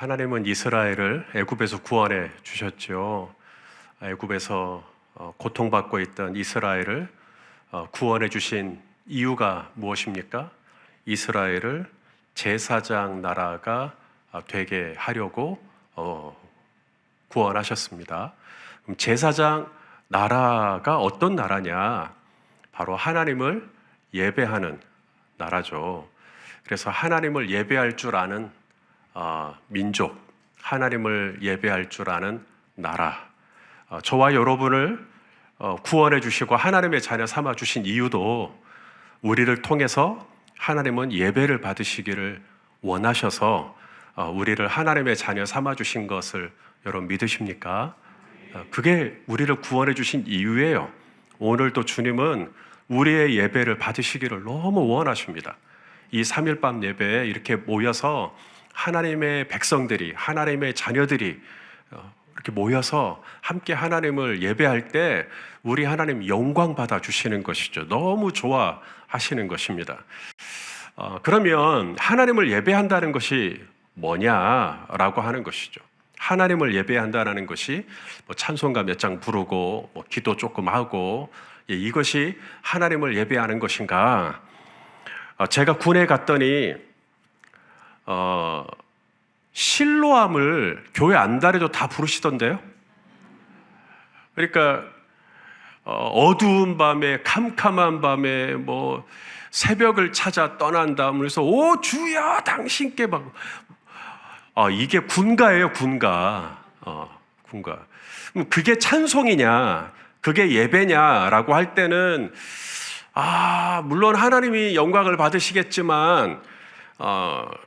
하나님은 이스라엘을 애굽에서 구원해 주셨죠. 애굽에서 고통받고 있던 이스라엘을 구원해 주신 이유가 무엇입니까? 이스라엘을 제사장 나라가 되게 하려고 구원하셨습니다. 그럼 제사장 나라가 어떤 나라냐? 바로 하나님을 예배하는 나라죠. 그래서 하나님을 예배할 줄 아는 민족, 하나님을 예배할 줄 아는 나라. 저와 여러분을 구원해 주시고 하나님의 자녀 삼아 주신 이유도 우리를 통해서 하나님은 예배를 받으시기를 원하셔서 우리를 하나님의 자녀 삼아 주신 것을 여러분 믿으십니까? 그게 우리를 구원해 주신 이유예요. 오늘도 주님은 우리의 예배를 받으시기를 너무 원하십니다. 이 3일밤 예배에 이렇게 모여서 하나님의 백성들이, 하나님의 자녀들이 이렇게 모여서 함께 하나님을 예배할 때 우리 하나님 영광 받아 주시는 것이죠. 너무 좋아하시는 것입니다. 그러면 하나님을 예배한다는 것이 뭐냐라고 하는 것이죠. 하나님을 예배한다는 것이 찬송가 몇 장 부르고 기도 조금 하고 이것이 하나님을 예배하는 것인가? 제가 군에 갔더니 실로암을 교회 안달에도 다 부르시던데요. 그러니까 어두운 밤에, 캄캄한 밤에 새벽을 찾아 떠난다 그래서 오 주여 당신께 막 이게 군가예요. 군가. 군가. 그게 찬송이냐, 그게 예배냐라고 할 때는 물론 하나님이 영광을 받으시겠지만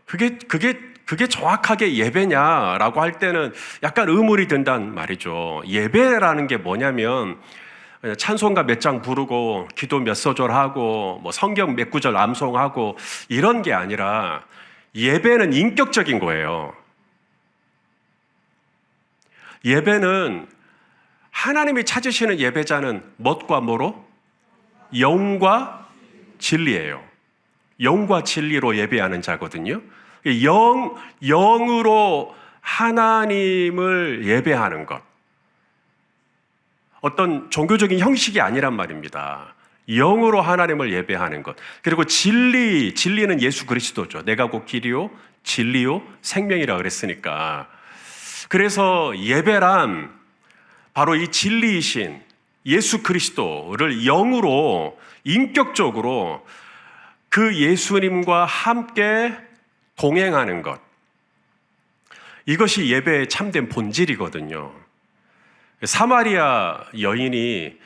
그게 정확하게 예배냐라고 할 때는 약간 의문이 든단 말이죠. 예배라는 게 뭐냐면 찬송가 몇 장 부르고 기도 몇 소절 하고 성경 몇 구절 암송하고 이런 게 아니라 예배는 인격적인 거예요. 예배는 하나님이 찾으시는 예배자는 뭣과 뭐로? 영과 진리예요. 영과 진리로 예배하는 자거든요. 영으로 하나님을 예배하는 것. 어떤 종교적인 형식이 아니란 말입니다. 영으로 하나님을 예배하는 것. 그리고 진리는 예수 그리스도죠. 내가 곧 길이요, 진리요, 생명이라 그랬으니까. 그래서 예배란 바로 이 진리이신 예수 그리스도를 영으로, 인격적으로 그 예수님과 함께 동행하는 것. 이것이 예배의 참된 본질이거든요. 사마리아 여인이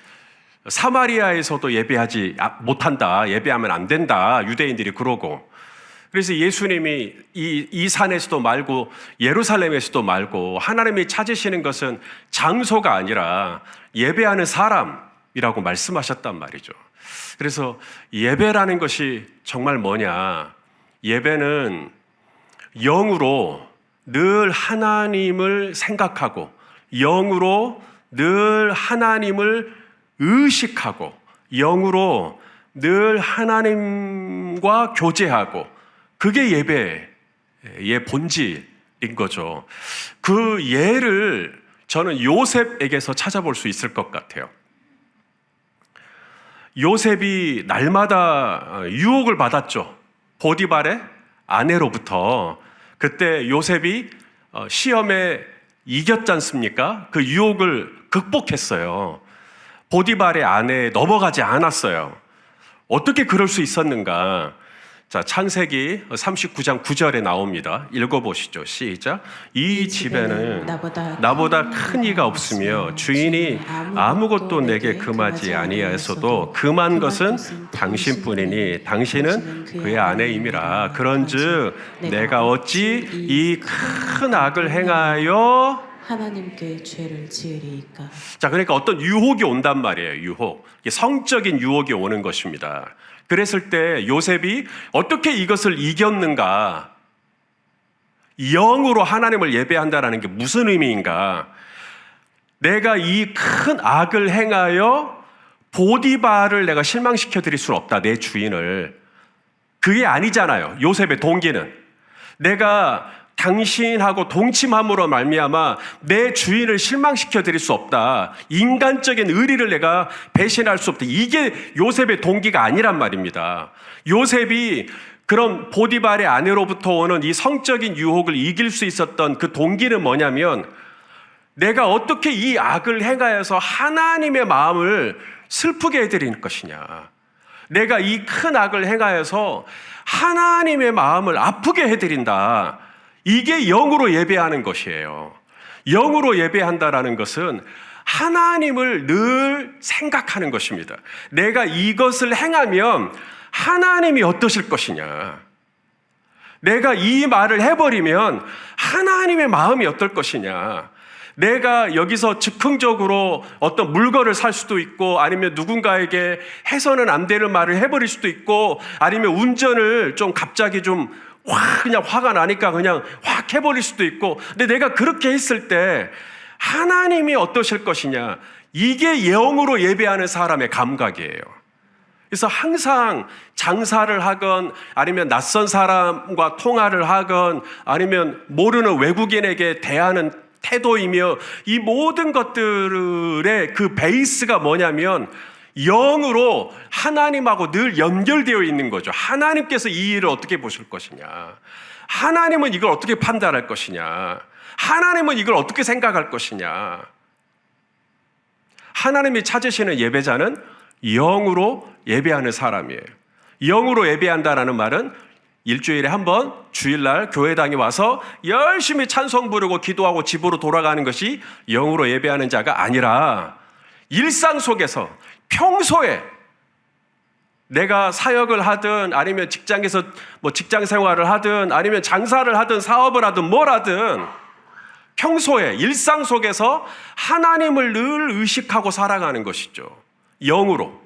사마리아에서도 예배하지 못한다, 예배하면 안 된다, 유대인들이 그러고, 그래서 예수님이 이 산에서도 말고 예루살렘에서도 말고 하나님이 찾으시는 것은 장소가 아니라 예배하는 사람이라고 말씀하셨단 말이죠. 그래서 예배라는 것이 정말 뭐냐? 예배는 영으로 늘 하나님을 생각하고 영으로 늘 하나님을 의식하고 영으로 늘 하나님과 교제하고 그게 예배의 본질인 거죠. 그 예를 저는 요셉에게서 찾아볼 수 있을 것 같아요. 요셉이 날마다 유혹을 받았죠. 보디발의 아내로부터. 그때 요셉이 시험에 이겼지 않습니까? 그 유혹을 극복했어요. 보디발의 아내에 넘어가지 않았어요. 어떻게 그럴 수 있었는가? 자, 창세기 39장 9절에 나옵니다. 읽어보시죠. 시작. 이 집에는 나보다 큰 이가 없으며 주인이 아무것도 내게 금하지 아니하였어도 금한 것은 당신뿐이니 당신은 그의 아내임이라. 그런즉 내가 어찌 이 큰 악을 행하여 하나님께 죄를 지으리이까. 자, 그러니까 어떤 유혹이 온단 말이에요. 유혹. 성적인 유혹이 오는 것입니다. 그랬을 때 요셉이 어떻게 이것을 이겼는가? 영으로 하나님을 예배한다는 게 무슨 의미인가? 내가 이 큰 악을 행하여 보디발을 내가 실망시켜 드릴 수는 없다. 내 주인을. 그게 아니잖아요. 요셉의 동기는. 내가 당신하고 동침함으로 말미암아 내 주인을 실망시켜 드릴 수 없다. 인간적인 의리를 내가 배신할 수 없다. 이게 요셉의 동기가 아니란 말입니다. 요셉이 그런 보디발의 아내로부터 오는 이 성적인 유혹을 이길 수 있었던 그 동기는 뭐냐면, 내가 어떻게 이 악을 행하여서 하나님의 마음을 슬프게 해드릴 것이냐, 내가 이 큰 악을 행하여서 하나님의 마음을 아프게 해드린다. 이게 영으로 예배하는 것이에요. 영으로 예배한다라는 것은 하나님을 늘 생각하는 것입니다. 내가 이것을 행하면 하나님이 어떠실 것이냐, 내가 이 말을 해버리면 하나님의 마음이 어떨 것이냐, 내가 여기서 즉흥적으로 어떤 물건을 살 수도 있고, 아니면 누군가에게 해서는 안 되는 말을 해버릴 수도 있고, 아니면 운전을 좀 갑자기 좀 그냥 화가 나니까 그냥 확 해버릴 수도 있고, 근데 내가 그렇게 했을 때 하나님이 어떠실 것이냐, 이게 영으로 예배하는 사람의 감각이에요. 그래서 항상 장사를 하건, 아니면 낯선 사람과 통화를 하건, 아니면 모르는 외국인에게 대하는 태도이며, 이 모든 것들의 그 베이스가 뭐냐면 영으로 하나님하고 늘 연결되어 있는 거죠. 하나님께서 이 일을 어떻게 보실 것이냐, 하나님은 이걸 어떻게 판단할 것이냐, 하나님은 이걸 어떻게 생각할 것이냐. 하나님이 찾으시는 예배자는 영으로 예배하는 사람이에요. 영으로 예배한다라는 말은 일주일에 한 번 주일날 교회당에 와서 열심히 찬송 부르고 기도하고 집으로 돌아가는 것이 영으로 예배하는 자가 아니라, 일상 속에서 평소에 내가 사역을 하든, 아니면 직장에서 직장 생활을 하든, 아니면 장사를 하든 사업을 하든 뭘 하든, 평소에 일상 속에서 하나님을 늘 의식하고 살아가는 것이죠. 영으로.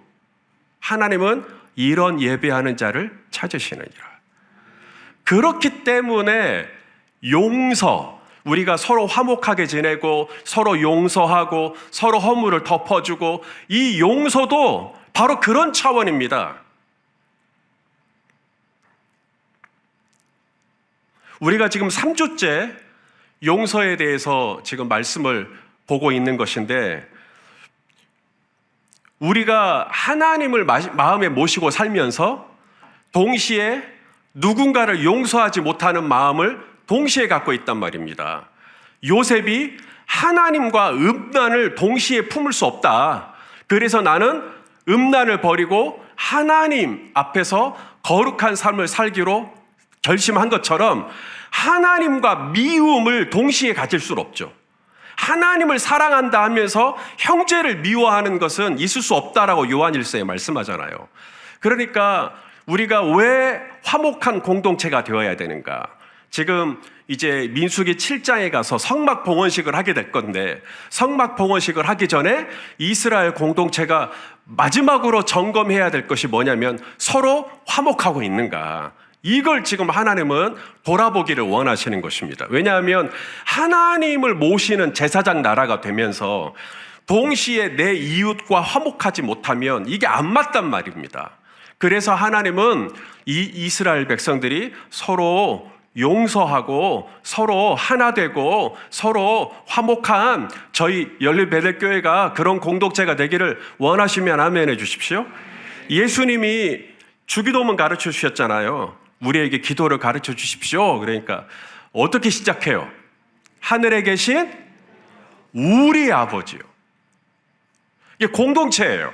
하나님은 이런 예배하는 자를 찾으시느니라. 그렇기 때문에 용서, 우리가 서로 화목하게 지내고 서로 용서하고 서로 허물을 덮어주고, 이 용서도 바로 그런 차원입니다. 우리가 지금 3주째 용서에 대해서 지금 말씀을 보고 있는 것인데, 우리가 하나님을 마음에 모시고 살면서 동시에 누군가를 용서하지 못하는 마음을 동시에 갖고 있단 말입니다. 요셉이 하나님과 음란을 동시에 품을 수 없다. 그래서 나는 음란을 버리고 하나님 앞에서 거룩한 삶을 살기로 결심한 것처럼, 하나님과 미움을 동시에 가질 수 없죠. 하나님을 사랑한다 하면서 형제를 미워하는 것은 있을 수 없다라고 요한일서에 말씀하잖아요. 그러니까 우리가 왜 화목한 공동체가 되어야 되는가? 지금 이제 민수기 7장에 가서 성막 봉헌식을 하게 될 건데, 성막 봉헌식을 하기 전에 이스라엘 공동체가 마지막으로 점검해야 될 것이 뭐냐면 서로 화목하고 있는가. 이걸 지금 하나님은 돌아보기를 원하시는 것입니다. 왜냐하면 하나님을 모시는 제사장 나라가 되면서 동시에 내 이웃과 화목하지 못하면 이게 안 맞단 말입니다. 그래서 하나님은 이 이스라엘 백성들이 서로 용서하고 서로 하나 되고 서로 화목한 저희 열린베델교회가 그런 공동체가 되기를 원하시면 아멘해 주십시오. 예수님이 주기도문 가르쳐 주셨잖아요. 우리에게 기도를 가르쳐 주십시오. 그러니까 어떻게 시작해요? 하늘에 계신 우리 아버지요. 이게 공동체예요.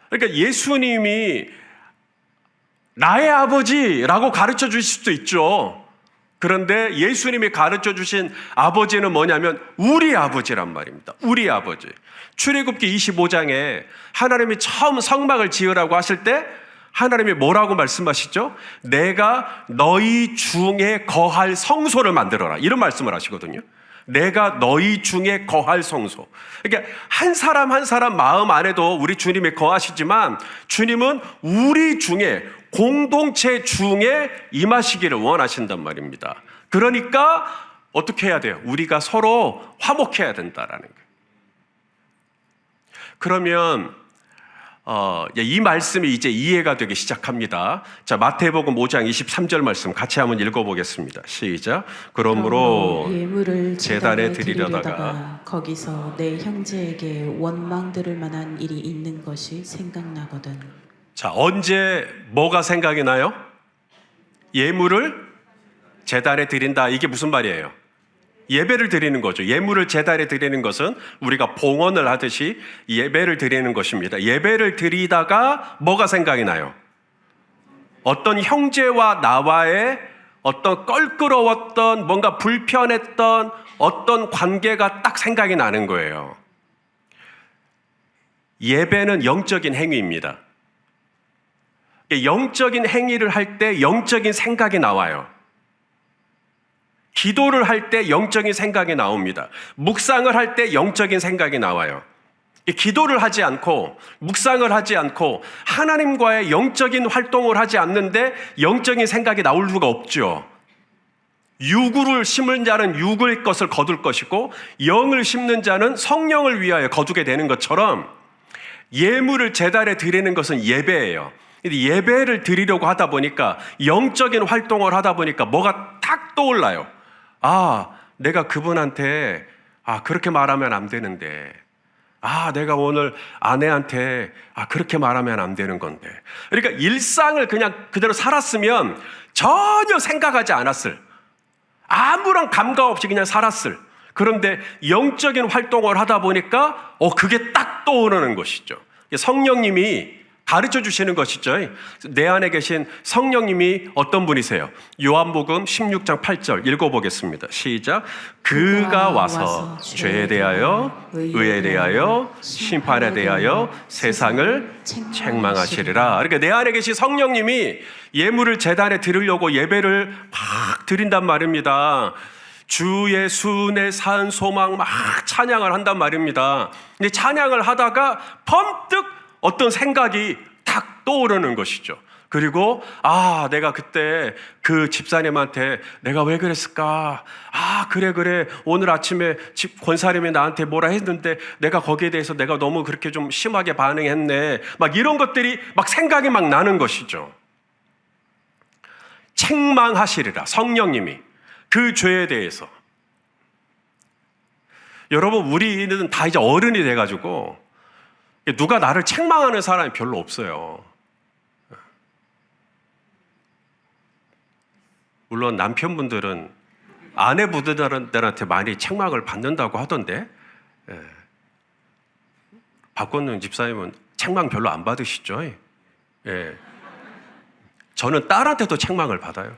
그러니까 예수님이 나의 아버지라고 가르쳐 주실 수도 있죠. 그런데 예수님이 가르쳐 주신 아버지는 뭐냐면 우리 아버지란 말입니다. 우리 아버지. 출애굽기 25장에 하나님이 처음 성막을 지으라고 하실 때 하나님이 뭐라고 말씀하시죠? 내가 너희 중에 거할 성소를 만들어라. 이런 말씀을 하시거든요. 내가 너희 중에 거할 성소. 그러니까 한 사람 한 사람 마음 안에도 우리 주님이 거하시지만, 주님은 우리 중에, 공동체 중에 임하시기를 원하신단 말입니다. 그러니까 어떻게 해야 돼요? 우리가 서로 화목해야 된다라는 거예요. 그러면 이 말씀이 이제 이해가 되기 시작합니다. 자, 마태복음 5장 23절 말씀 같이 한번 읽어보겠습니다. 시작. 그러므로 예물을 제단에 제단에 드리려다가 드리려다가 거기서 내 형제에게 원망 들을 만한 일이 있는 것이 생각나거든. 자, 언제 뭐가 생각이 나요? 예물을 제단에 드린다. 이게 무슨 말이에요? 예배를 드리는 거죠. 예물을 제단에 드리는 것은 우리가 봉헌을 하듯이 예배를 드리는 것입니다. 예배를 드리다가 뭐가 생각이 나요? 어떤 형제와 나와의 어떤 껄끄러웠던 뭔가 불편했던 어떤 관계가 딱 생각이 나는 거예요. 예배는 영적인 행위입니다. 영적인 행위를 할 때 영적인 생각이 나와요. 기도를 할 때 영적인 생각이 나옵니다. 묵상을 할 때 영적인 생각이 나와요. 기도를 하지 않고 묵상을 하지 않고 하나님과의 영적인 활동을 하지 않는데 영적인 생각이 나올 수가 없죠. 육을 심은 자는 육의 것을 거둘 것이고 영을 심는 자는 성령을 위하여 거두게 되는 것처럼 예물을 제단에 드리는 것은 예배예요. 예배를 드리려고 하다 보니까 영적인 활동을 하다 보니까 뭐가 탁 떠올라요. 내가 그분한테 그렇게 말하면 안 되는데, 내가 오늘 아내한테 그렇게 말하면 안 되는 건데. 그러니까 일상을 그냥 그대로 살았으면 전혀 생각하지 않았을, 아무런 감각 없이 그냥 살았을. 그런데 영적인 활동을 하다 보니까 그게 딱 떠오르는 것이죠. 성령님이 가르쳐 주시는 것이죠. 내 안에 계신 성령님이 어떤 분이세요? 요한복음 16장 8절 읽어보겠습니다. 시작. 그가 와서 죄에 대하여, 의에 대하여, 심판에 대하여 세상을 책망하시리라. 그러니까 내 안에 계신 성령님이 예물을 제단에 드리려고 예배를 막 드린단 말입니다. 주의 순의 산 소망 막 찬양을 한단 말입니다. 근데 찬양을 하다가 번뜩 어떤 생각이 탁 떠오르는 것이죠. 그리고 내가 그때 그 집사님한테 내가 왜 그랬을까? 그래 오늘 아침에 집 권사님이 나한테 뭐라 했는데 내가 거기에 대해서 내가 너무 그렇게 좀 심하게 반응했네. 막 이런 것들이 막 생각이 막 나는 것이죠. 책망하시리라. 성령님이 그 죄에 대해서. 여러분, 우리는 다 이제 어른이 돼가지고 누가 나를 책망하는 사람이 별로 없어요. 물론 남편분들은 아내분들한테 많이 책망을 받는다고 하던데, 박건능 집사님은 책망 별로 안 받으시죠? 저는 딸한테도 책망을 받아요.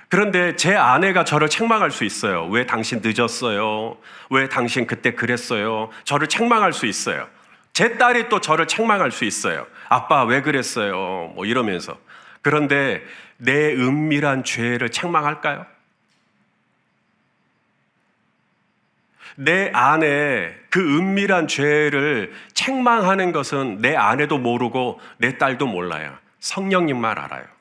그런데 제 아내가 저를 책망할 수 있어요. 왜 당신 늦었어요? 왜 당신 그때 그랬어요? 저를 책망할 수 있어요. 제 딸이 또 저를 책망할 수 있어요. 아빠 왜 그랬어요? 뭐 이러면서. 그런데 내 은밀한 죄를 책망할까요? 내 아내 그 은밀한 죄를 책망하는 것은 내 아내도 모르고 내 딸도 몰라요. 성령님만 알아요.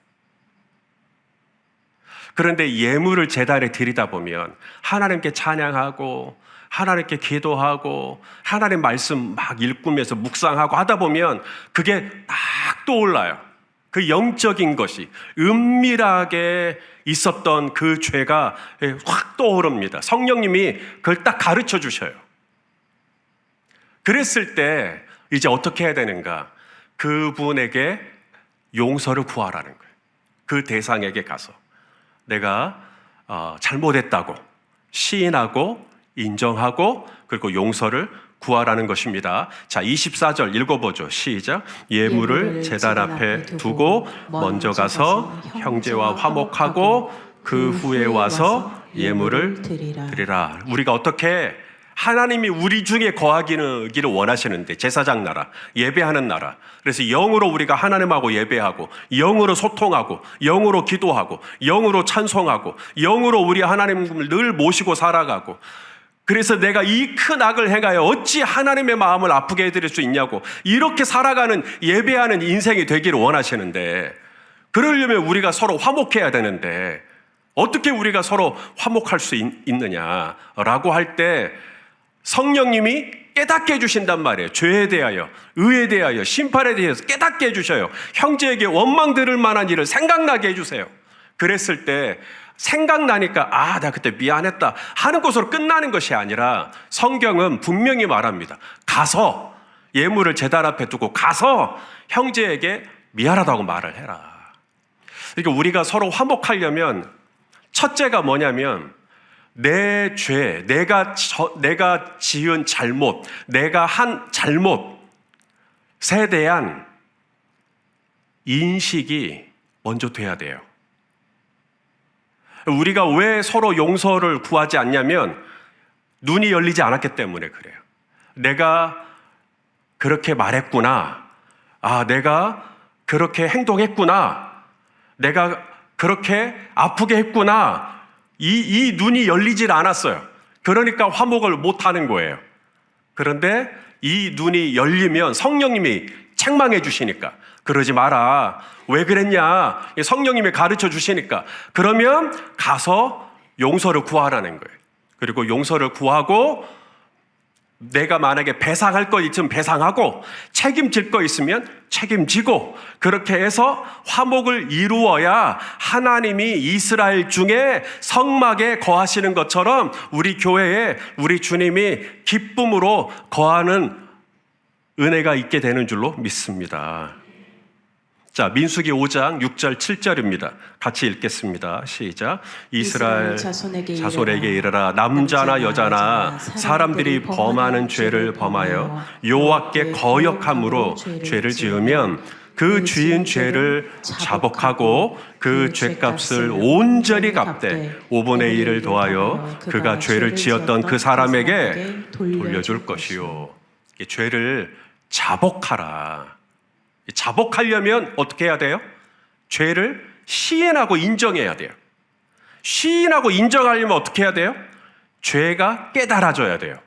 그런데 예물을 제단에 드리다 보면 하나님께 찬양하고 하나님께 기도하고 하나님 말씀 막 읽으면서 묵상하고 하다 보면 그게 딱 떠올라요. 그 영적인 것이 은밀하게 있었던 그 죄가 확 떠오릅니다. 성령님이 그걸 딱 가르쳐 주셔요. 그랬을 때 이제 어떻게 해야 되는가? 그분에게 용서를 구하라는 거예요. 그 대상에게 가서 내가 잘못했다고 시인하고 인정하고 그리고 용서를 구하라는 것입니다. 자, 24절 읽어보죠. 시작. 예물을 제단 앞에 두고 먼저 가서 형제와 화목하고 그 후에 와서 예물을 드리라. 우리가 어떻게 하나님이 우리 중에 거하기를 원하시는데, 제사장 나라, 예배하는 나라. 그래서 영으로 우리가 하나님하고 예배하고, 영으로 소통하고, 영으로 기도하고, 영으로 찬송하고, 영으로 우리 하나님을 늘 모시고 살아가고, 그래서 내가 이 큰 악을 행하여 어찌 하나님의 마음을 아프게 해드릴 수 있냐고, 이렇게 살아가는 예배하는 인생이 되기를 원하시는데, 그러려면 우리가 서로 화목해야 되는데 어떻게 우리가 서로 화목할 수 있느냐라고 할 때 성령님이 깨닫게 해주신단 말이에요. 죄에 대하여, 의에 대하여, 심판에 대해서 깨닫게 해주셔요. 형제에게 원망 들을 만한 일을 생각나게 해주세요. 그랬을 때 생각나니까 나 그때 미안했다 하는 것으로 끝나는 것이 아니라 성경은 분명히 말합니다. 가서 예물을 제단 앞에 두고 가서 형제에게 미안하다고 말을 해라. 그러니까 우리가 서로 화목하려면 첫째가 뭐냐면 내 죄, 내가 지은 잘못, 내가 한 잘못에 대한 인식이 먼저 돼야 돼요. 우리가 왜 서로 용서를 구하지 않냐면 눈이 열리지 않았기 때문에 그래요. 내가 그렇게 말했구나. 내가 그렇게 행동했구나. 내가 그렇게 아프게 했구나. 이 눈이 열리질 않았어요. 그러니까 화목을 못하는 거예요. 그런데 이 눈이 열리면 성령님이 책망해 주시니까 그러지 마라. 왜 그랬냐? 성령님이 가르쳐 주시니까 그러면 가서 용서를 구하라는 거예요. 그리고 용서를 구하고 내가 만약에 배상할 거 있으면 배상하고 책임질 거 있으면 책임지고 그렇게 해서 화목을 이루어야 하나님이 이스라엘 중에 성막에 거하시는 것처럼 우리 교회에 우리 주님이 기쁨으로 거하는 은혜가 있게 되는 줄로 믿습니다. 자, 민수기 5장 6절 7절입니다. 같이 읽겠습니다. 시작. 이스라엘 자손에게 이르라. 남자나 여자나 사람들이 범하는 죄를 범하여 여호와께 거역함으로 죄를 지으면 그 지은 죄를 자복하고 그 죄값을 온전히 갚되 5분의 1을 더하여 그가 죄를 지었던 그 사람에게 돌려줄 것이요. 죄를 자복하라. 자복하려면 어떻게 해야 돼요? 죄를 시인하고 인정해야 돼요. 시인하고 인정하려면 어떻게 해야 돼요? 죄가 깨달아져야 돼요.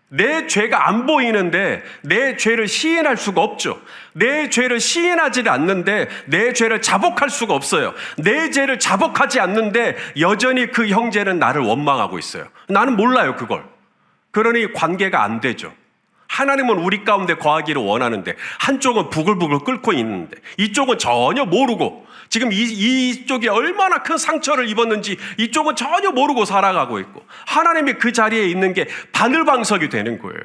내 죄가 안 보이는데 내 죄를 시인할 수가 없죠. 내 죄를 시인하지 않는데 내 죄를 자복할 수가 없어요. 내 죄를 자복하지 않는데 여전히 그 형제는 나를 원망하고 있어요. 나는 몰라요, 그걸. 그러니 관계가 안 되죠. 하나님은 우리 가운데 거하기를 원하는데 한쪽은 부글부글 끓고 있는데 이쪽은 전혀 모르고 지금 이쪽이 얼마나 큰 상처를 입었는지 이쪽은 전혀 모르고 살아가고 있고 하나님이 그 자리에 있는 게 바늘방석이 되는 거예요.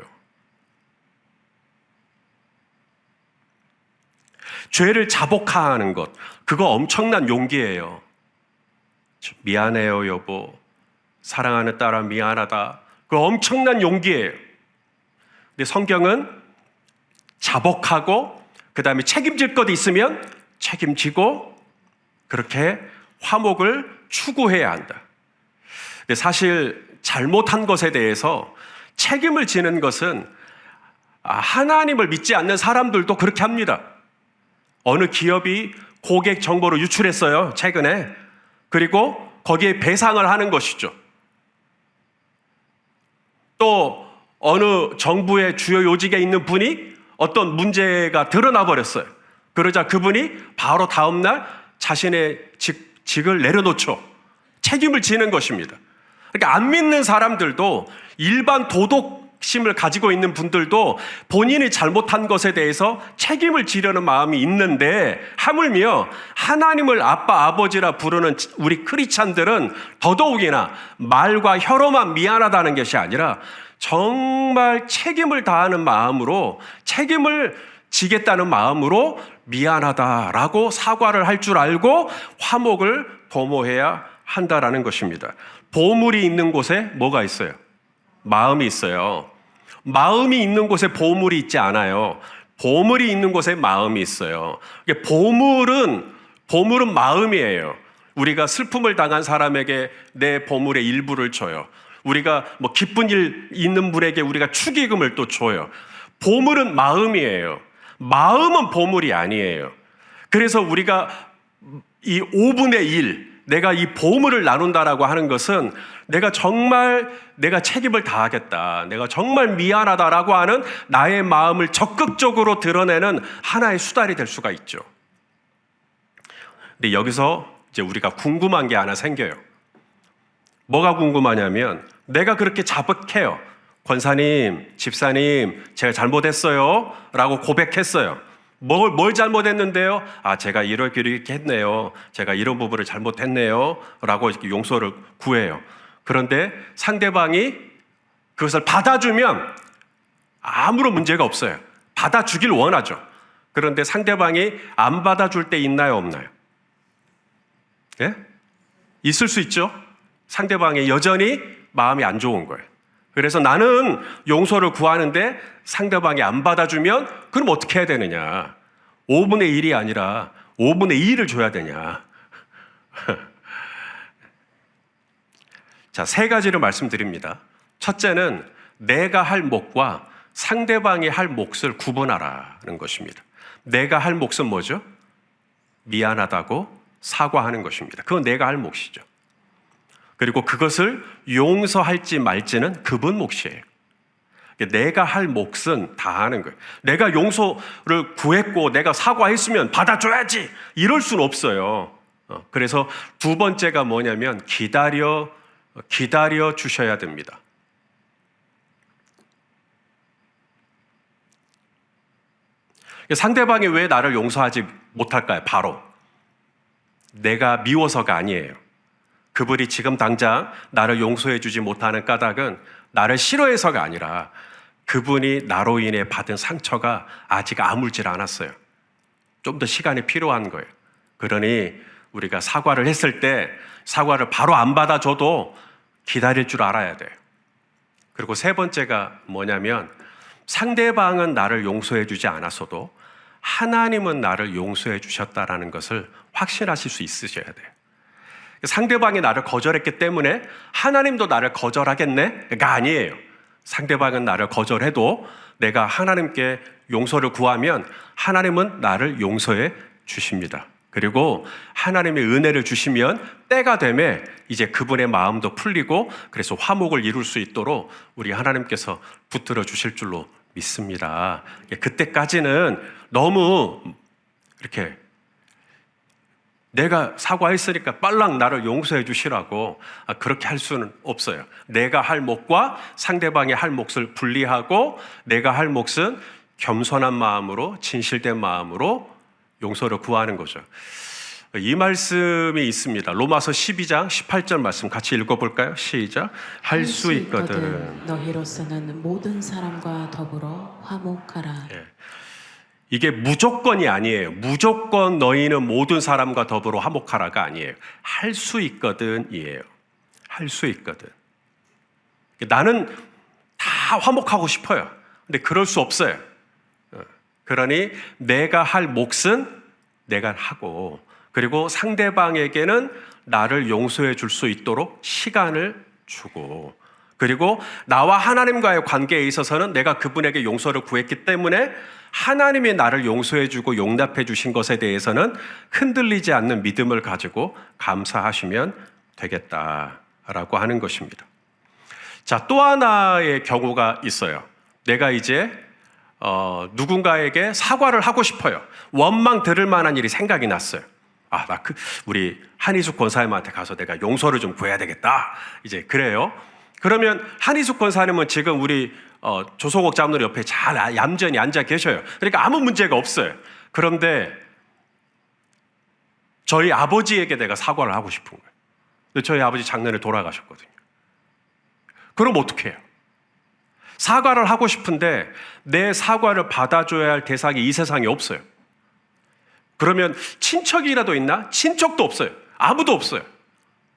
죄를 자복하는 것, 그거 엄청난 용기예요. 미안해요, 여보. 사랑하는 딸아, 미안하다. 그거 엄청난 용기예요. 근데 성경은 자복하고 그 다음에 책임질 것 있으면 책임지고 그렇게 화목을 추구해야 한다. 근데 사실 잘못한 것에 대해서 책임을 지는 것은 하나님을 믿지 않는 사람들도 그렇게 합니다. 어느 기업이 고객 정보를 유출했어요, 최근에. 그리고 거기에 배상을 하는 것이죠. 또 어느 정부의 주요 요직에 있는 분이 어떤 문제가 드러나 버렸어요. 그러자 그분이 바로 다음날 자신의 직을 내려놓죠. 책임을 지는 것입니다. 그러니까 안 믿는 사람들도 일반 도덕심을 가지고 있는 분들도 본인이 잘못한 것에 대해서 책임을 지려는 마음이 있는데 하물며 하나님을 아빠 아버지라 부르는 우리 크리스찬들은 더더욱이나 말과 혀로만 미안하다는 것이 아니라 정말 책임을 다하는 마음으로 책임을 지겠다는 마음으로 미안하다라고 사과를 할 줄 알고 화목을 도모해야 한다라는 것입니다. 보물이 있는 곳에 뭐가 있어요? 마음이 있어요. 마음이 있는 곳에 보물이 있지 않아요. 보물이 있는 곳에 마음이 있어요. 보물은 마음이에요. 우리가 슬픔을 당한 사람에게 내 보물의 일부를 줘요. 우리가 기쁜 일 있는 분에게 우리가 축의금을 또 줘요. 보물은 마음이에요. 마음은 보물이 아니에요. 그래서 우리가 이 5분의 1, 내가 이 보물을 나눈다라고 하는 것은 내가 정말 내가 책임을 다하겠다, 내가 정말 미안하다라고 하는 나의 마음을 적극적으로 드러내는 하나의 수단이 될 수가 있죠. 근데 여기서 이제 우리가 궁금한 게 하나 생겨요. 뭐가 궁금하냐면 내가 그렇게 자복해요. 권사님, 집사님, 제가 잘못했어요 라고 고백했어요. 뭘 잘못했는데요? 제가 이렇게 했네요. 제가 이런 부분을 잘못했네요 라고 이렇게 용서를 구해요. 그런데 상대방이 그것을 받아주면 아무런 문제가 없어요. 받아주길 원하죠. 그런데 상대방이 안 받아줄 때 있나요, 없나요? 예? 있을 수 있죠. 상대방이 여전히 마음이 안 좋은 거예요. 그래서 나는 용서를 구하는데 상대방이 안 받아주면 그럼 어떻게 해야 되느냐? 5분의 1이 아니라 5분의 2를 줘야 되냐? 자, 세 가지를 말씀드립니다. 첫째는 내가 할 몫과 상대방이 할 몫을 구분하라는 것입니다. 내가 할 몫은 뭐죠? 미안하다고 사과하는 것입니다. 그건 내가 할 몫이죠. 그리고 그것을 용서할지 말지는 그분 몫이에요. 내가 할 몫은 다 하는 거예요. 내가 용서를 구했고 내가 사과했으면 받아줘야지 이럴 수는 없어요. 그래서 두 번째가 뭐냐면 기다려 주셔야 됩니다. 상대방이 왜 나를 용서하지 못할까요? 바로 내가 미워서가 아니에요. 그분이 지금 당장 나를 용서해 주지 못하는 까닭은 나를 싫어해서가 아니라 그분이 나로 인해 받은 상처가 아직 아물질 않았어요. 좀 더 시간이 필요한 거예요. 그러니 우리가 사과를 했을 때 사과를 바로 안 받아줘도 기다릴 줄 알아야 돼요. 그리고 세 번째가 뭐냐면 상대방은 나를 용서해 주지 않았어도 하나님은 나를 용서해 주셨다라는 것을 확신하실 수 있으셔야 돼요. 상대방이 나를 거절했기 때문에 하나님도 나를 거절하겠네?가 아니에요. 상대방은 나를 거절해도 내가 하나님께 용서를 구하면 하나님은 나를 용서해 주십니다. 그리고 하나님의 은혜를 주시면 때가 되면 이제 그분의 마음도 풀리고 그래서 화목을 이룰 수 있도록 우리 하나님께서 붙들어 주실 줄로 믿습니다. 그때까지는 너무 이렇게 내가 사과했으니까 빨랑 나를 용서해 주시라고 그렇게 할 수는 없어요. 내가 할 몫과 상대방의 할 몫을 분리하고 내가 할 몫은 겸손한 마음으로 진실된 마음으로 용서를 구하는 거죠. 이 말씀이 있습니다. 로마서 12장 18절 말씀 같이 읽어볼까요? 시작. 할 수 있거든 너희로서는 모든 사람과 더불어 화목하라. 예. 이게 무조건이 아니에요. 무조건 너희는 모든 사람과 더불어 화목하라가 아니에요. 할 수 있거든이에요. 할 수 있거든. 나는 다 화목하고 싶어요. 근데 그럴 수 없어요. 그러니 내가 할 몫은 내가 하고 그리고 상대방에게는 나를 용서해 줄 수 있도록 시간을 주고 그리고 나와 하나님과의 관계에 있어서는 내가 그분에게 용서를 구했기 때문에 하나님이 나를 용서해 주고 용납해 주신 것에 대해서는 흔들리지 않는 믿음을 가지고 감사하시면 되겠다라고 하는 것입니다. 자, 또 하나의 경우가 있어요. 내가 이제 누군가에게 사과를 하고 싶어요. 원망 들을 만한 일이 생각이 났어요. 우리 한희숙 권사님한테 가서 내가 용서를 좀 구해야 되겠다. 이제 그래요. 그러면 한희숙 권사님은 지금 우리 조소국 장로님 옆에 잘 얌전히 앉아 계셔요. 그러니까 아무 문제가 없어요. 그런데 저희 아버지에게 내가 사과를 하고 싶은 거예요. 근데 저희 아버지 작년에 돌아가셨거든요. 그럼 어떻게 해요? 사과를 하고 싶은데 내 사과를 받아줘야 할 대상이 이 세상에 없어요. 그러면 친척이라도 있나? 친척도 없어요. 아무도 없어요.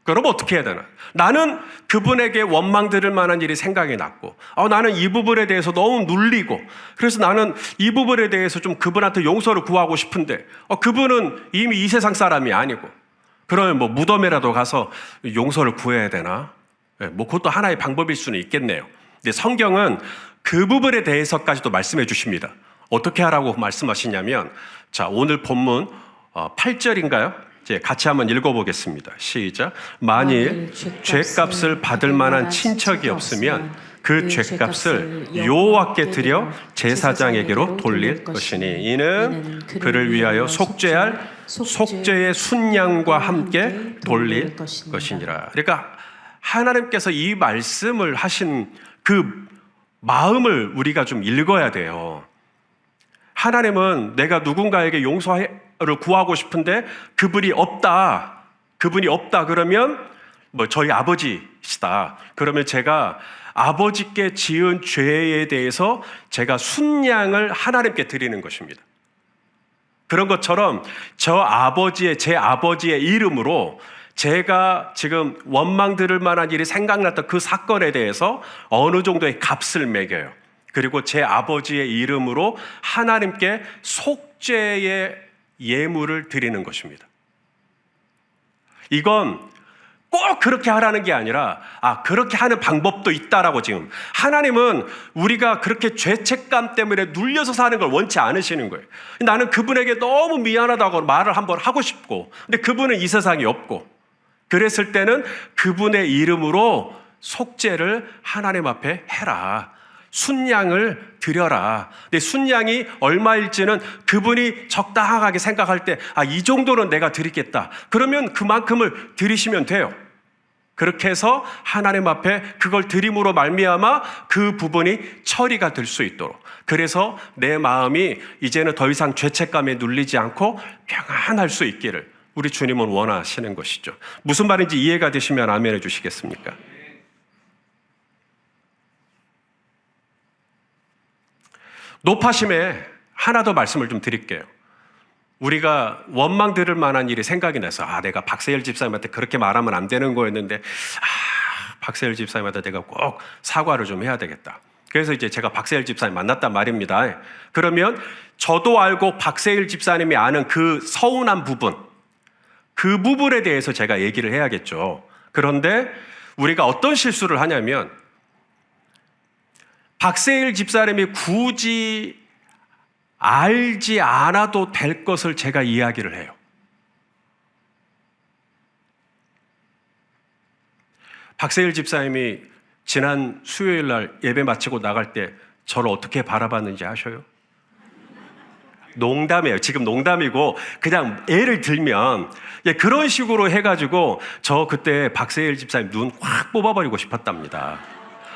그럼 어떻게 해야 되나? 나는 그분에게 원망 들을 만한 일이 생각이 났고 나는 이 부분에 대해서 너무 눌리고 그래서 나는 이 부분에 대해서 좀 그분한테 용서를 구하고 싶은데 그분은 이미 이 세상 사람이 아니고 그러면 뭐 무덤에라도 가서 용서를 구해야 되나? 뭐 그것도 하나의 방법일 수는 있겠네요. 근데 성경은 그 부분에 대해서까지도 말씀해 주십니다. 어떻게 하라고 말씀하시냐면 자, 오늘 본문 8절인가요? 이제 같이 한번 읽어보겠습니다. 시작. 만일 죄값을 받을 만한 친척이 없으면 그 죄값을 여호와께 드려 제사장에게로 돌릴 것이니 이는 그를 위하여 속죄할 속죄의 순양과 함께 돌릴 것이니라. 그러니까 하나님께서 이 말씀을 하신 그 마음을 우리가 좀 읽어야 돼요. 하나님은 내가 누군가에게 용서를 구하고 싶은데 그분이 없다 그러면 저희 아버지시다. 그러면 제가 아버지께 지은 죄에 대해서 제가 순양을 하나님께 드리는 것입니다. 그런 것처럼 제 아버지의 이름으로 제가 지금 원망 들을 만한 일이 생각났던 그 사건에 대해서 어느 정도의 값을 매겨요. 그리고 제 아버지의 이름으로 하나님께 속죄의 예물을 드리는 것입니다. 이건 꼭 그렇게 하라는 게 아니라 그렇게 하는 방법도 있다라고 지금 하나님은 우리가 그렇게 죄책감 때문에 눌려서 사는 걸 원치 않으시는 거예요. 나는 그분에게 너무 미안하다고 말을 한번 하고 싶고 근데 그분은 이 세상에 없고 그랬을 때는 그분의 이름으로 속죄를 하나님 앞에 해라. 순양을 드려라. 근데 순양이 얼마일지는 그분이 적당하게 생각할 때 이 정도는 내가 드리겠다. 그러면 그만큼을 드리시면 돼요. 그렇게 해서 하나님 앞에 그걸 드림으로 말미암아 그 부분이 처리가 될 수 있도록 그래서 내 마음이 이제는 더 이상 죄책감에 눌리지 않고 평안할 수 있기를 우리 주님은 원하시는 것이죠. 무슨 말인지 이해가 되시면 아멘 해주시겠습니까? 높아심에 하나 더 말씀을 좀 드릴게요. 우리가 원망 들을 만한 일이 생각이 나서 내가 박세일 집사님한테 그렇게 말하면 안 되는 거였는데 박세일 집사님한테 내가 꼭 사과를 좀 해야 되겠다. 그래서 이제 제가 박세일 집사님 만났단 말입니다. 그러면 저도 알고 박세일 집사님이 아는 그 서운한 부분 그 부분에 대해서 제가 얘기를 해야겠죠. 그런데 우리가 어떤 실수를 하냐면 박세일 집사님이 굳이 알지 않아도 될 것을 제가 이야기를 해요. 박세일 집사님이 지난 수요일 날 예배 마치고 나갈 때 저를 어떻게 바라봤는지 아셔요? 농담이에요. 지금 농담이고 그냥 예를 들면 그런 식으로 해가지고 저 그때 박세일 집사님 눈 확 뽑아버리고 싶었답니다.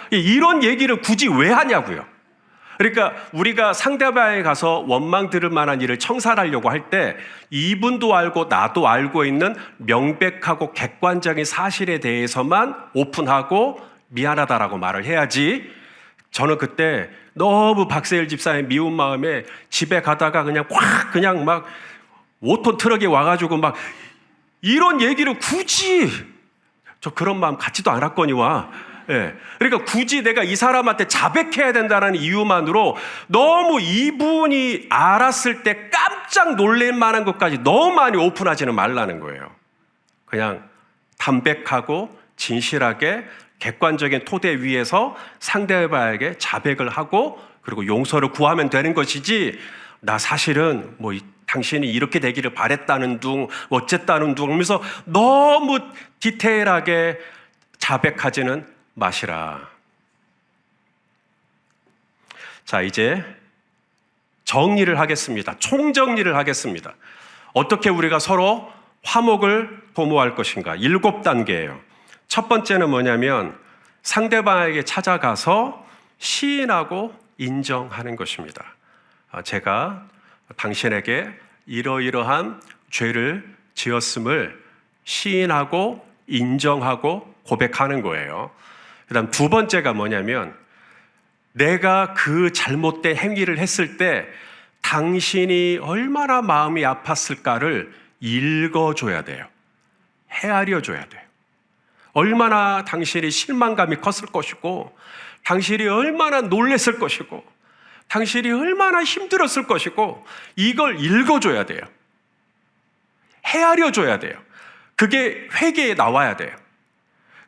이런 얘기를 굳이 왜 하냐고요. 그러니까 우리가 상대방에 가서 원망 들을 만한 일을 청산하려고 할 때 이분도 알고 나도 알고 있는 명백하고 객관적인 사실에 대해서만 오픈하고 미안하다라고 말을 해야지. 저는 그때 너무 박세일 집사의 미운 마음에 집에 가다가 그냥 막 5톤 트럭에 와가지고 막 이런 얘기를 굳이 저 그런 마음 갖지도 않았거니와 그러니까 굳이 내가 이 사람한테 자백해야 된다는 이유만으로 너무 이분이 알았을 때 깜짝 놀랄 만한 것까지 너무 많이 오픈하지는 말라는 거예요. 그냥 담백하고 진실하게 객관적인 토대 위에서 상대방에게 자백을 하고 그리고 용서를 구하면 되는 것이지 나 사실은 당신이 이렇게 되기를 바랬다는 둥 어쨌다는 둥 하면서 너무 디테일하게 자백하지는 마시라. 자, 이제 정리를 하겠습니다. 총정리를 하겠습니다. 어떻게 우리가 서로 화목을 도모할 것인가? 7단계예요. 첫 번째는 뭐냐면 상대방에게 찾아가서 시인하고 인정하는 것입니다. 제가 당신에게 이러이러한 죄를 지었음을 시인하고 인정하고 고백하는 거예요. 그다음 두 번째가 뭐냐면 내가 그 잘못된 행위를 했을 때 당신이 얼마나 마음이 아팠을까를 읽어줘야 돼요. 헤아려줘야 돼요. 얼마나 당신이 실망감이 컸을 것이고 당신이 얼마나 놀랬을 것이고 당신이 얼마나 힘들었을 것이고 이걸 읽어줘야 돼요. 헤아려줘야 돼요. 그게 회개에 나와야 돼요.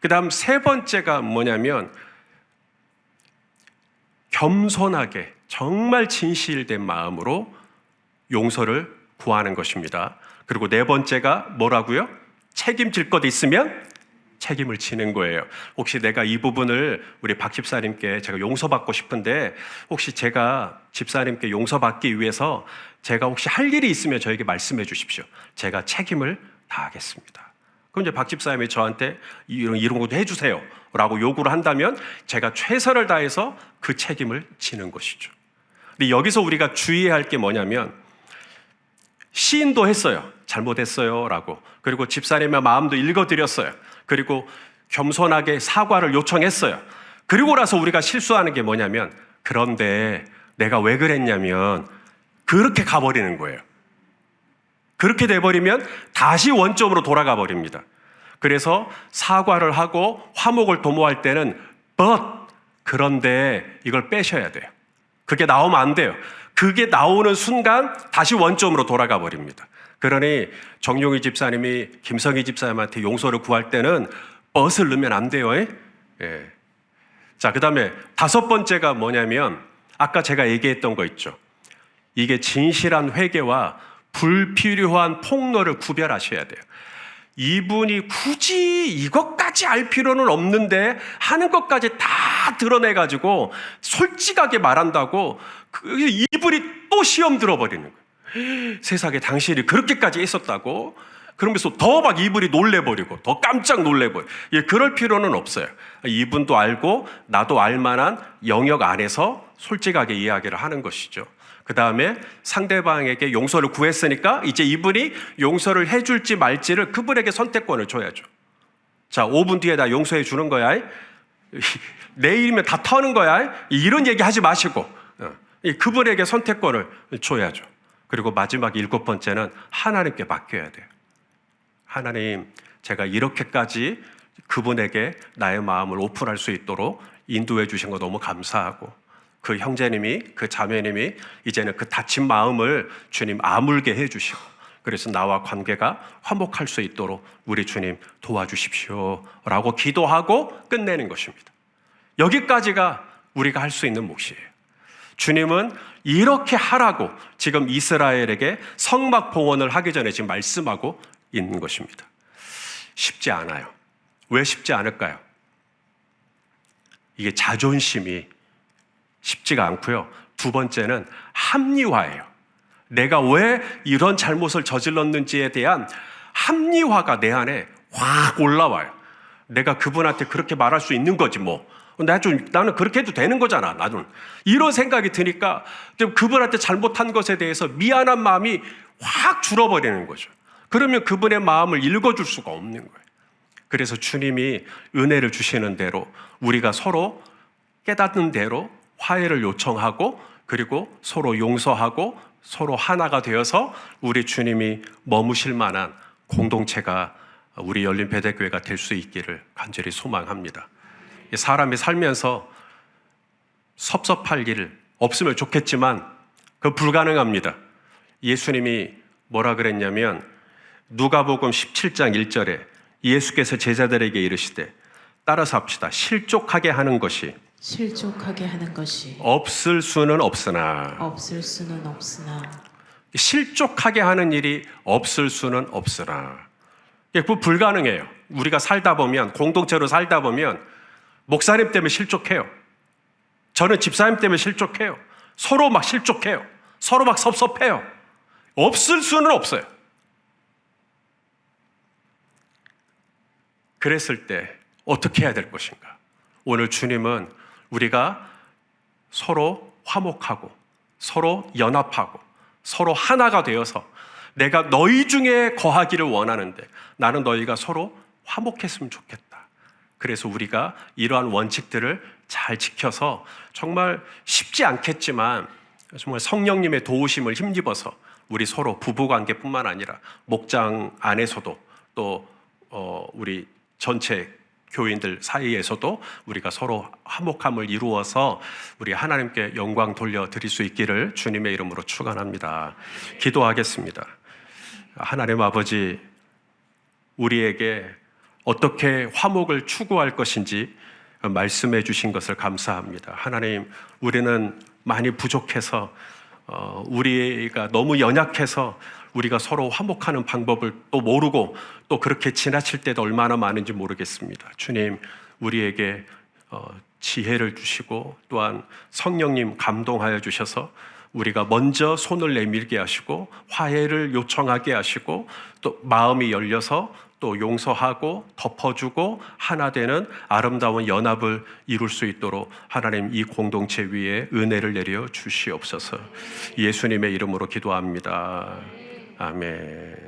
그 다음 세 번째가 뭐냐면 겸손하게 정말 진실된 마음으로 용서를 구하는 것입니다. 그리고 네 번째가 뭐라고요? 책임질 것 있으면 책임을 지는 거예요. 혹시 내가 이 부분을 우리 박 집사님께 제가 용서받고 싶은데 혹시 제가 집사님께 용서받기 위해서 제가 혹시 할 일이 있으면 저에게 말씀해 주십시오. 제가 책임을 다하겠습니다. 그럼 이제 박 집사님이 저한테 이런 것도 해주세요 라고 요구를 한다면 제가 최선을 다해서 그 책임을 지는 것이죠. 근데 여기서 우리가 주의해야 할 게 뭐냐면, 시인도 했어요. 잘못했어요 라고. 그리고 집사님의 마음도 읽어드렸어요. 그리고 겸손하게 사과를 요청했어요. 그리고 나서 우리가 실수하는 게 뭐냐면, 그런데 내가 왜 그랬냐면, 그렇게 가버리는 거예요. 그렇게 돼버리면 다시 원점으로 돌아가 버립니다. 그래서 사과를 하고 화목을 도모할 때는 but, 그런데 이걸 빼셔야 돼요. 그게 나오면 안 돼요. 그게 나오는 순간 다시 원점으로 돌아가 버립니다. 그러니 정용희 집사님이 김성희 집사님한테 용서를 구할 때는 but을 넣으면 안 돼요. 예. 자, 그 다음에 5번째가 뭐냐면, 아까 제가 얘기했던 거 있죠. 이게 진실한 회개와 불필요한 폭로를 구별하셔야 돼요. 이분이 굳이 이것까지 알 필요는 없는데 하는 것까지 다 드러내가지고 솔직하게 말한다고 이분이 또 시험 들어버리는 거예요. 세상에 당신이 그렇게까지 했었다고? 그러면서 더 막 이분이 놀래버리고 더 깜짝 놀래버려. 예, 그럴 필요는 없어요. 이분도 알고 나도 알만한 영역 안에서 솔직하게 이야기를 하는 것이죠. 그 다음에 상대방에게 용서를 구했으니까 이제 이분이 용서를 해줄지 말지를 그분에게 선택권을 줘야죠. 자, 5분 뒤에 나 용서해 주는 거야. 내일이면 다 터는 거야. 이런 얘기 하지 마시고 그분에게 선택권을 줘야죠. 그리고 마지막 7번째는 하나님께 맡겨야 돼요. 하나님, 제가 이렇게까지 그분에게 나의 마음을 오픈할 수 있도록 인도해 주신 거 너무 감사하고, 그 형제님이, 그 자매님이 이제는 그 다친 마음을 주님 아물게 해주시고, 그래서 나와 관계가 화목할 수 있도록 우리 주님 도와주십시오 라고 기도하고 끝내는 것입니다. 여기까지가 우리가 할 수 있는 몫이에요. 주님은 이렇게 하라고 지금 이스라엘에게 성막 봉헌을 하기 전에 지금 말씀하고 있는 것입니다. 쉽지 않아요. 왜 쉽지 않을까요? 이게 자존심이 쉽지가 않고요. 2번째는 합리화예요. 내가 왜 이런 잘못을 저질렀는지에 대한 합리화가 내 안에 확 올라와요. 내가 그분한테 그렇게 말할 수 있는 거지 뭐. 나는 그렇게 해도 되는 거잖아. 나는 이런 생각이 드니까 그분한테 잘못한 것에 대해서 미안한 마음이 확 줄어버리는 거죠. 그러면 그분의 마음을 읽어줄 수가 없는 거예요. 그래서 주님이 은혜를 주시는 대로 우리가 서로 깨닫는 대로 화해를 요청하고, 그리고 서로 용서하고 서로 하나가 되어서 우리 주님이 머무실 만한 공동체가 우리 열린배대교회가 될 수 있기를 간절히 소망합니다. 사람이 살면서 섭섭할 일 없으면 좋겠지만 그건 불가능합니다. 예수님이 뭐라 그랬냐면, 누가복음 17장 1절에 예수께서 제자들에게 이르시되 따라서 합시다. 실족하게 하는 것이 없을 수는 없으나 실족하게 하는 일이 없을 수는 없으나, 그거 불가능해요. 우리가 살다 보면, 공동체로 살다 보면 목사님 때문에 실족해요. 저는 집사님 때문에 실족해요. 서로 막 실족해요. 서로 막 섭섭해요. 없을 수는 없어요. 그랬을 때 어떻게 해야 될 것인가? 오늘 주님은 우리가 서로 화목하고 서로 연합하고 서로 하나가 되어서 내가 너희 중에 거하기를 원하는데 나는 너희가 서로 화목했으면 좋겠다. 그래서 우리가 이러한 원칙들을 잘 지켜서 정말 쉽지 않겠지만 정말 성령님의 도우심을 힘입어서 우리 서로 부부관계뿐만 아니라 목장 안에서도 또 우리 전체 교인들 사이에서도 우리가 서로 화목함을 이루어서 우리 하나님께 영광 돌려드릴 수 있기를 주님의 이름으로 축원합니다. 기도하겠습니다. 하나님 아버지, 우리에게 어떻게 화목을 추구할 것인지 말씀해 주신 것을 감사합니다. 하나님, 우리는 많이 부족해서 우리가 너무 연약해서 우리가 서로 화목하는 방법을 또 모르고 또 그렇게 지나칠 때도 얼마나 많은지 모르겠습니다. 주님, 우리에게 지혜를 주시고 또한 성령님 감동하여 주셔서 우리가 먼저 손을 내밀게 하시고 화해를 요청하게 하시고 또 마음이 열려서 또 용서하고 덮어주고 하나 되는 아름다운 연합을 이룰 수 있도록 하나님 이 공동체 위에 은혜를 내려 주시옵소서. 예수님의 이름으로 기도합니다. 아멘.